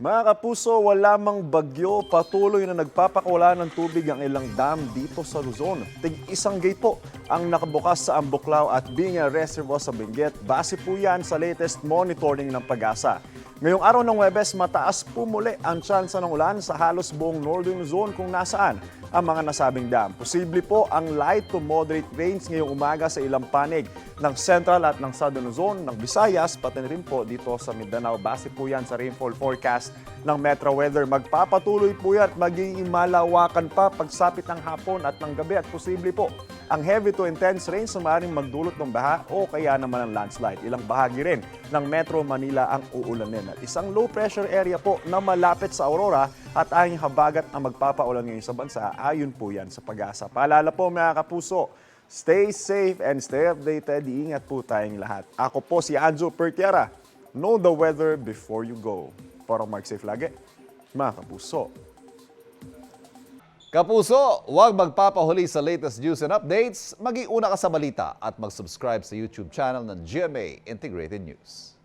Mga kapuso, wala mang bagyo, patuloy na nagpapakawala ng tubig ang ilang dam dito sa Luzon. Tig-isang gate po ang nakabukas sa Ambuklao at Binga Reservoir sa Benguet. Base po yan sa latest monitoring ng Pag-asa. Ngayong araw ng Huwebes, mataas po muli ang tsansa ng ulan sa halos buong Northern Luzon kung nasaan ang mga nasabing dam. Posible po ang light to moderate rains ngayong umaga sa ilang panig ng Central at ng Southern Luzon, ng Visayas, pati rin po dito sa Mindanao. Base po yan sa rainfall forecast ng Metro Weather. Magpapatuloy po yan at magiging malawakan pa pagsapit ng hapon at ng gabi at posible po ang heavy to intense rains na maaaring magdulot ng baha o kaya naman ng landslide. Ilang bahagi rin ng Metro Manila ang uulanin. At isang low pressure area po na malapit sa Aurora at ang habagat ang magpapaulan ngayon sa bansa. Ayon po yan sa Pag-asa. Paalala po mga kapuso, stay safe and stay updated. Iingat po tayong lahat. Ako po si Anjo Pertiera. Know the weather before you go. Para mag-safe lagi, mga kapuso. Kapuso, huwag magpapahuli sa latest news and updates. Mag-iuna ka sa balita at mag-subscribe sa YouTube channel ng GMA Integrated News.